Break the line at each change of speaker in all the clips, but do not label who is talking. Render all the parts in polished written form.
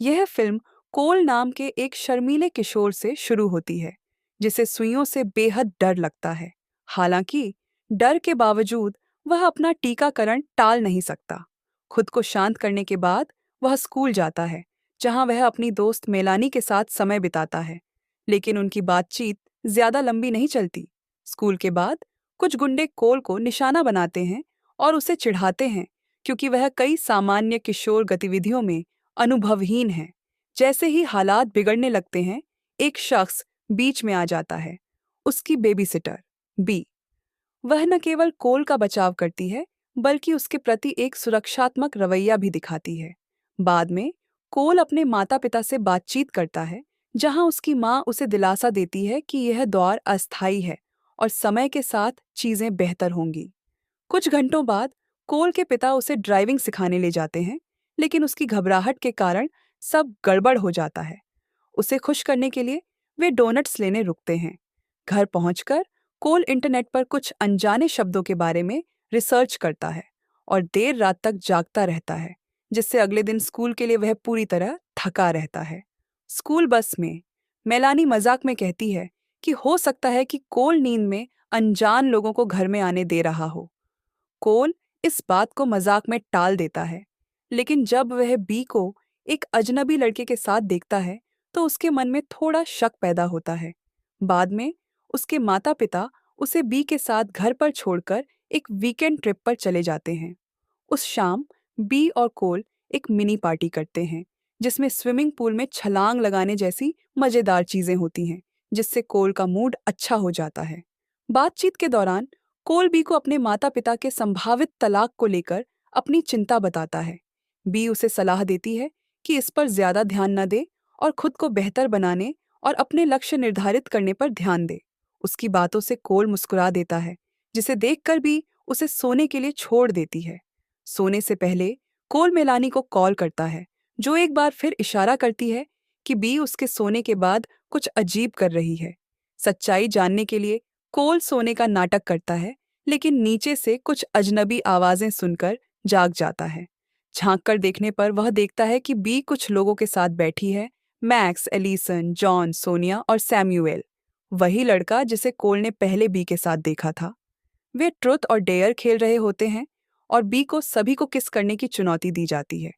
यह फिल्म कोल नाम के एक शर्मीले किशोर से शुरू होती है, जिसे सुइयों से बेहद डर लगता है। हालांकि डर के बावजूद वह अपना टीकाकरण टाल नहीं सकता। खुद को शांत करने के बाद वह स्कूल जाता है, जहां वह अपनी दोस्त मेलानी के साथ समय बिताता है। लेकिन उनकी बातचीत ज्यादा लंबी नहीं चलती। स्कूल के बाद कुछ गुंडे कोल को निशाना बनाते हैं और उसे चिढ़ाते हैं, क्योंकि वह कई सामान्य किशोर गतिविधियों में अनुभवहीन है। जैसे ही हालात बिगड़ने लगते हैं, एक शख्स बीच में आ जाता है, उसकी बेबीसिटर बी। वह न केवल कोल का बचाव करती है, बल्कि उसके प्रति एक सुरक्षात्मक रवैया भी दिखाती है। बाद में कोल अपने माता पिता से बातचीत करता है, जहां उसकी माँ उसे दिलासा देती है कि यह दौर अस्थायी है और समय के साथ चीजें बेहतर होंगी। कुछ घंटों बाद कोल के पिता उसे ड्राइविंग सिखाने ले जाते हैं, लेकिन उसकी घबराहट के कारण सब गड़बड़ हो जाता है। उसे खुश करने के लिए वे डोनट्स लेने रुकते हैं। घर पहुंचकर कोल इंटरनेट पर कुछ अनजाने शब्दों के बारे में रिसर्च करता है और देर रात तक जागता रहता है, जिससे अगले दिन स्कूल के लिए वह पूरी तरह थका रहता है। स्कूल बस में मेलानी मजाक में कहती है कि हो सकता है कि कोल नींद में अनजान लोगों को घर में आने दे रहा हो। कोल इस बात को मजाक में टाल देता है, लेकिन जब वह बी को एक अजनबी लड़के के साथ देखता है, तो उसके मन में थोड़ा शक पैदा होता है। बाद में उसके माता-पिता उसे बी के साथ घर पर छोड़कर एक वीकेंड ट्रिप पर चले जाते हैं। उस शाम बी और कोल एक मिनी पार्टी करते हैं, जिसमें स्विमिंग पूल में छलांग लगाने जैसी मजेदार चीजें होती हैं, जिससे कोल का मूड अच्छा हो जाता है। बातचीत के दौरान कोल बी को अपने माता पिता के संभावित तलाक को लेकर अपनी चिंता बताता है। बी उसे सलाह देती है कि इस पर ज्यादा ध्यान न दे और खुद को बेहतर बनाने और अपने लक्ष्य निर्धारित करने पर ध्यान दे। उसकी बातों से कोल मुस्कुरा देता है, जिसे देखकर बी उसे सोने के लिए छोड़ देती है। सोने से पहले कोल मेलानी को कॉल करता है, जो एक बार फिर इशारा करती है कि बी उसके सोने के बाद कुछ अजीब कर रही है। सच्चाई जानने के लिए कोल सोने का नाटक करता है, लेकिन नीचे से कुछ अजनबी आवाजें सुनकर जाग जाता है। झांक कर देखने पर वह देखता है कि बी कुछ लोगों के साथ बैठी है। मैक्स, एलिसन, जॉन, सोनिया और सैम्यूएल, वही लड़का जिसे कोल ने पहले बी के साथ देखा था। वे ट्रुथ और डेयर खेल रहे होते हैं और बी को सभी को किस करने की चुनौती दी जाती है।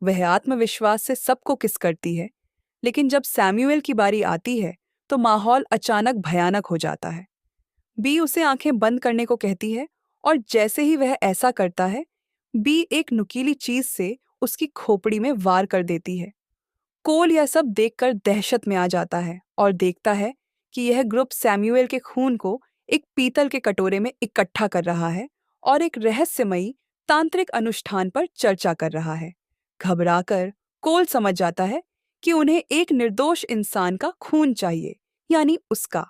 वह आत्मविश्वास से सबको किस करती है, लेकिन जब सैम्यूएल की बारी आती है, तो माहौल अचानक भयानक हो जाता है। बी उसे आंखें बंद करने को कहती है और जैसे ही वह ऐसा करता है, बी एक नुकीली चीज से उसकी खोपड़ी में वार कर देती है। कोल यह सब देखकर दहशत में आ जाता है और देखता है कि यह ग्रुप सैम्यूएल के खून को एक पीतल के कटोरे में इकट्ठा कर रहा है और एक रहस्यमयी तांत्रिक अनुष्ठान पर चर्चा कर रहा है। घबराकर कोल समझ जाता है कि उन्हें एक निर्दोष इंसान का खून चाहिए, यानी उसका।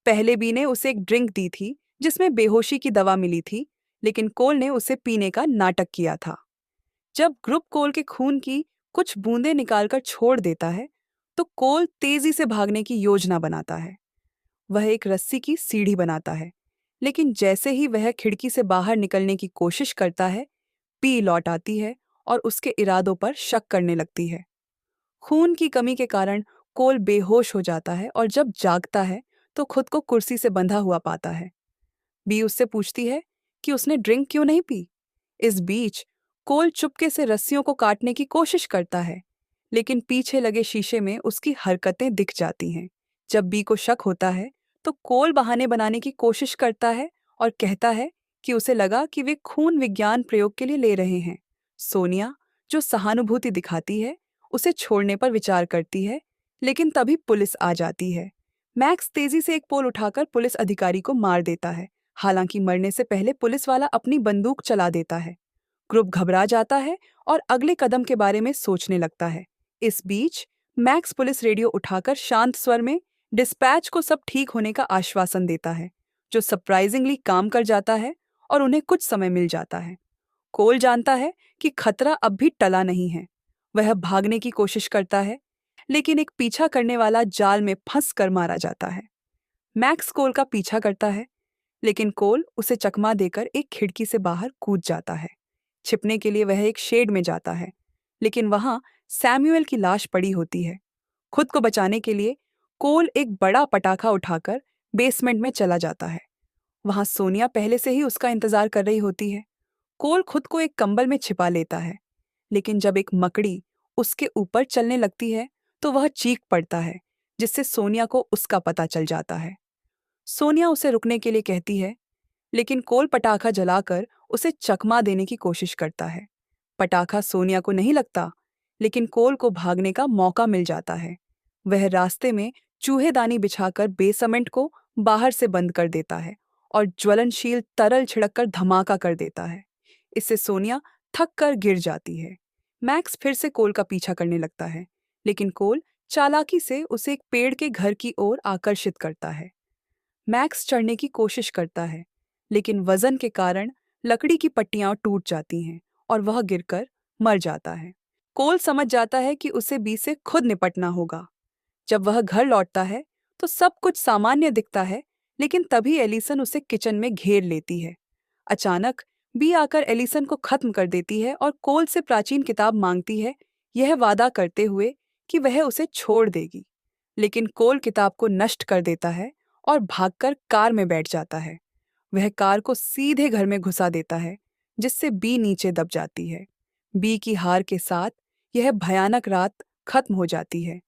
पहले बी ने उसे एक ड्रिंक दी थी जिसमें बेहोशी की दवा मिली थी, लेकिन कोल ने उसे पीने का नाटक किया था। जब ग्रुप कोल के खून की कुछ बूंदें निकालकर छोड़ देता है, तो कोल तेजी से भागने की योजना बनाता है। वह एक रस्सी की सीढ़ी बनाता है, लेकिन जैसे ही वह खिड़की से बाहर निकलने की कोशिश करता है, पी लौट आती है और उसके इरादों पर शक करने लगती है। खून की कमी के कारण कोल बेहोश हो जाता है और जब जागता है, तो खुद को कुर्सी से बंधा हुआ पाता है। बी उससे पूछती है कि उसने ड्रिंक क्यों नहीं पी। इस बीच कोल चुपके से रस्सियों को काटने की कोशिश करता है, लेकिन पीछे लगे शीशे में उसकी हरकतें दिख जाती हैं। जब बी को शक होता है, तो कोल बहाने बनाने की कोशिश करता है और कहता है कि उसे लगा कि वे खून विज्ञान प्रयोग के लिए ले रहे हैं। सोनिया, जो सहानुभूति दिखाती है, उसे छोड़ने पर विचार करती है, लेकिन तभी पुलिस आ जाती है। मैक्स तेजी से एक पोल उठाकर पुलिस अधिकारी को मार देता है। हालांकि मरने से पहले पुलिस वाला अपनी बंदूक चला देता है। ग्रुप घबरा जाता है और अगले कदम के बारे में सोचने लगता है। इस बीच मैक्स पुलिस रेडियो उठाकर शांत स्वर में डिस्पैच को सब ठीक होने का आश्वासन देता है, जो सरप्राइजिंगली काम कर जाता है और उन्हें कुछ समय मिल जाता है। कोल जानता है कि खतरा अब भी टला नहीं है। वह भागने की कोशिश करता है, लेकिन एक पीछा करने वाला जाल में फंस कर मारा जाता है। मैक्स कोल का पीछा करता है, लेकिन कोल उसे चकमा देकर एक खिड़की से बाहर कूद जाता है। छिपने के लिए वह एक शेड में जाता है, लेकिन वहां सैमुअल की लाश पड़ी होती है। खुद को बचाने के लिए कोल एक बड़ा पटाखा उठाकर बेसमेंट में चला जाता है। वहां सोनिया पहले से ही उसका इंतजार कर रही होती है। कोल खुद को एक कंबल में छिपा लेता है, लेकिन जब एक मकड़ी उसके ऊपर चलने लगती है तो वह चीख पड़ता है, जिससे सोनिया को उसका पता चल जाता है। सोनिया उसे रुकने के लिए कहती है, लेकिन कोल पटाखा जलाकर उसे चकमा देने की कोशिश करता है। पटाखा सोनिया को नहीं लगता, लेकिन कोल को भागने का मौका मिल जाता है। वह रास्ते में चूहेदानी बिछाकर बेसमेंट को बाहर से बंद कर देता है और ज्वलनशील तरल छिड़ककर धमाका कर देता है। इससे सोनिया थक कर गिर जाती है। मैक्स फिर से कोल का पीछा करने लगता है, लेकिन कोल चालाकी से उसे एक पेड़ के घर की ओर आकर्षित करता है। मैक्स चढ़ने की कोशिश करता है, लेकिन वजन के कारण लकड़ी की पट्टियां टूट जाती हैं और वह गिरकर मर जाता है। कोल समझ जाता है कि उसे बी से खुद निपटना होगा। जब वह घर लौटता है तो सब कुछ सामान्य दिखता है, लेकिन तभी एलिसन उसे किचन में घेर लेती है। अचानक बी आकर एलिसन को खत्म कर देती है और कोल से प्राचीन किताब मांगती है, यह वादा करते हुए कि वह उसे छोड़ देगी। लेकिन कोल किताब को नष्ट कर देता है और भागकर कार में बैठ जाता है। वह कार को सीधे घर में घुसा देता है, जिससे बी नीचे दब जाती है। बी की हार के साथ यह भयानक रात खत्म हो जाती है